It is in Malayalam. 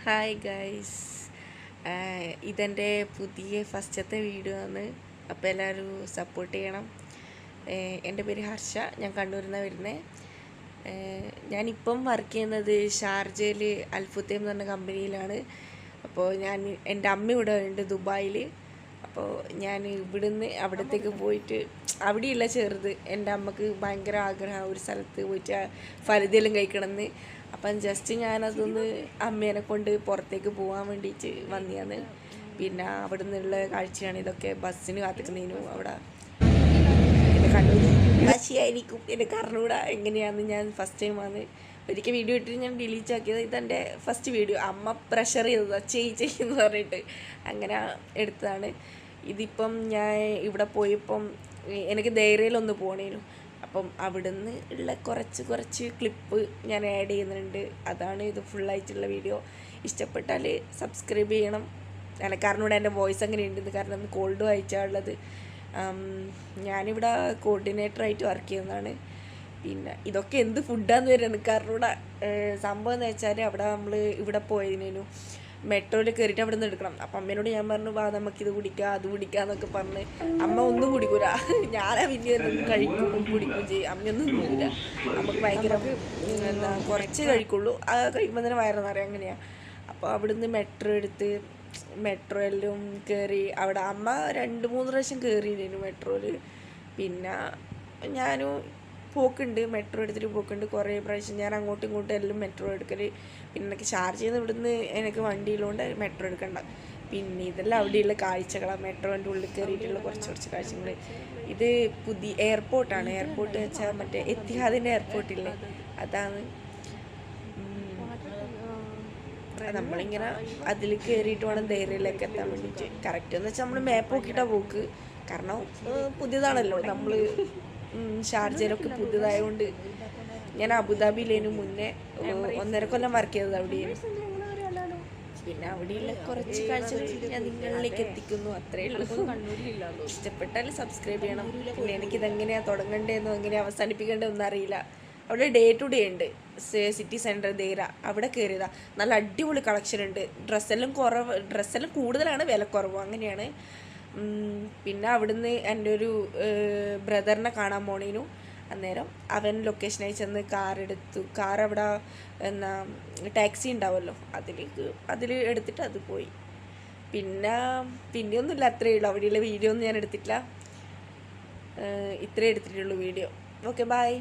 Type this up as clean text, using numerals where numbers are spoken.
ഹായ് ഗൈസ്, ഇതെൻ്റെ പുതിയ ഫസ്റ്റത്തെ വീഡിയോ ആണ്. അപ്പോൾ എല്ലാവരും സപ്പോർട്ട് ചെയ്യണം. എൻ്റെ പേര് ഹർഷ, ഞാൻ കണ്ണൂരിൽ നിന്നാണ് വരുന്നത്. ഞാനിപ്പം വർക്ക് ചെയ്യുന്നത് ഷാർജയിൽ അൽഫുത്തേം എന്ന് പറഞ്ഞ കമ്പനിയിലാണ്. അപ്പോൾ എൻ്റെ അമ്മ ഇവിടെ ഉണ്ട് ദുബായിൽ. അപ്പോൾ ഞാൻ ഇവിടുന്ന് അവിടത്തേക്ക് പോയിട്ട് അവിടെയുള്ള ചെറുത് എൻ്റെ അമ്മക്ക് ഭയങ്കര ആഗ്രഹം ഒരു സ്ഥലത്ത് പോയിട്ട് ഫലതെല്ലാം കഴിക്കണമെന്ന്. അപ്പം ജസ്റ്റ് ഞാനതൊന്ന് അമ്മേനെ കൊണ്ട് പുറത്തേക്ക് പോകാൻ വേണ്ടിയിട്ട് വന്നതാണ്. പിന്നെ അവിടെ നിന്നുള്ള കാഴ്ചയാണ് ഇതൊക്കെ. ബസ്സിന് കാത്തിക്കുന്നതിനും അവിടെ എൻ്റെ കണ്ണൂർ ഭാഷയായിരിക്കും എൻ്റെ കറിഞ്ഞൂടെ എങ്ങനെയാണെന്ന്. ഞാൻ ഫസ്റ്റ് ടൈം വന്ന് ഒരിക്കൽ വീഡിയോ ഇട്ടിട്ട് ഞാൻ ഡിലീറ്റ് ആക്കിയത്. ഇതെൻ്റെ ഫസ്റ്റ് വീഡിയോ. അമ്മ പ്രഷർ ചെയ്തതാണ് ചെയ്യുമെന്ന് പറഞ്ഞിട്ട് അങ്ങനെ എടുത്തതാണ്. ഇതിപ്പം ഞാൻ ഇവിടെ പോയപ്പം എനിക്ക് ധൈര്യയിലൊന്ന് പോകണേനു. അപ്പം അവിടുന്ന് ഉള്ള കുറച്ച് ക്ലിപ്പ് ഞാൻ ആഡ് ചെയ്യുന്നുണ്ട്. അതാണ് ഇത് ഫുള്ളായിട്ടുള്ള വീഡിയോ. ഇഷ്ടപ്പെട്ടാൽ സബ്സ്ക്രൈബ് ചെയ്യണം. കാരണം ഇവിടെ എൻ്റെ വോയിസ് അങ്ങനെ ഉണ്ടെന്ന്, കാരണം ഒന്ന് കോൾഡ് വായിച്ചാണുള്ളത്. ഞാനിവിടെ കോർഡിനേറ്ററായിട്ട് വർക്ക് ചെയ്യുന്നതാണ്. പിന്നെ ഇതൊക്കെ എന്ത് ഫുഡാന്ന് വരുന്നത് കാരണം ഇവിടെ സംഭവം എന്ന് വെച്ചാൽ അവിടെ നമ്മൾ ഇവിടെ പോയതിനു മെട്രോയിൽ കയറിയിട്ട് അവിടെ നിന്ന് എടുക്കണം. അപ്പം അമ്മേനോട് ഞാൻ പറഞ്ഞു, വാ നമുക്കിത് കുടിക്കാം അത് കുടിക്കാം എന്നൊക്കെ പറഞ്ഞ്. അമ്മ ഒന്നും കുടിക്കൂല, ഞാനാ പിന്നെ കഴിക്കും കുടിക്കുകയും ചെയ്യും. അമ്മയൊന്നും കുടിക്കില്ല. നമുക്ക് ഭയങ്കര കുറച്ച് കഴിക്കുള്ളൂ. ആ കഴിക്കുമ്പോൾ തന്നെ വയറെന്നറിയാം, അങ്ങനെയാണ്. അപ്പോൾ അവിടുന്ന് മെട്രോയിലും കയറി. അവിടെ അമ്മ 2-3 പ്രാവശ്യം കയറിയിരുന്നു മെട്രോയിൽ. പിന്നെ ഞാനും പോക്കുണ്ട്, മെട്രോ എടുത്തിട്ട് പോക്കുണ്ട് കുറേ പ്രാവശ്യം. ഞാൻ അങ്ങോട്ടും ഇങ്ങോട്ടും എല്ലാം മെട്രോ എടുക്കൽ. പിന്നെ എനിക്ക് ഷാർജ ചെയ്യുന്ന ഇവിടുന്ന് എനിക്ക് വണ്ടിയിലുകൊണ്ട് മെട്രോ എടുക്കണ്ട. പിന്നെ ഇതെല്ലാം അവിടെയുള്ള കാഴ്ചകളാണ്, മെട്രോൻ്റെ ഉള്ളിൽ കയറിയിട്ടുള്ള കുറച്ച് കാഴ്ചകൾ. ഇത് പുതിയ എയർപോർട്ടാണ്. എയർപോർട്ട് വെച്ചാൽ മറ്റേ എത്തിഹാദിൻ്റെ എയർപോർട്ടില്ലേ, അതാണ്. നമ്മളിങ്ങനെ അതിൽ കയറിയിട്ട് വേണം ധൈര്യയിലേക്ക് എത്താൻ വേണ്ടിയിട്ട്. കറക്റ്റ് എന്ന് വെച്ചാൽ നമ്മൾ മാപ്പ് നോക്കിയിട്ടാണ് പോക്ക്. കാരണം പുതിയതാണല്ലോ നമ്മൾ ഷാർജയിലൊക്കെ പുതിയതായതുകൊണ്ട്. ഞാൻ അബുദാബിയിലേനു മുന്നേ 1.5 കൊല്ലം വർക്ക് ചെയ്തത് അവിടെയായിരുന്നു. പിന്നെ അവിടെയുള്ള കുറച്ച് കാഴ്ചകൾ ഞാൻ നിങ്ങളിലേക്ക് എത്തിക്കുന്നു, അത്രയേ ഉള്ളൂ. ഇഷ്ടപ്പെട്ടാൽ സബ്സ്ക്രൈബ് ചെയ്യണം. പിന്നെ എനിക്കിതെങ്ങനെയാണ് തുടങ്ങേണ്ടതെന്നോ എങ്ങനെയാണ് അവസാനിപ്പിക്കേണ്ടതെന്നൊന്നും അറിയില്ല. അവിടെ ഡേ ടു ഡേ ഉണ്ട്. സിറ്റി സെൻറ്റർ ദേര അവിടെ കയറിയതാ. നല്ല അടിപൊളി കളക്ഷൻ ഉണ്ട്. ഡ്രസ്സെല്ലാം കൂടുതലാണ്, വില കുറവ്, അങ്ങനെയാണ്. പിന്നെ അവിടുന്ന് എൻ്റെ ഒരു ബ്രദറിനെ കാണാൻ പോണേനു. അന്നേരം അവൻ ലൊക്കേഷനായി ചെന്ന് കാർ അവിടെ ടാക്സി ഉണ്ടാവുമല്ലോ, അതിൽ എടുത്തിട്ട് അത് പോയി. പിന്നെയൊന്നുമില്ല, അത്രയേ ഉള്ളൂ. അവിടെയുള്ള വീഡിയോ ഒന്നും ഞാൻ എടുത്തിട്ടില്ല. ഇത്രയേ എടുത്തിട്ടുള്ളൂ വീഡിയോ. Okay, by.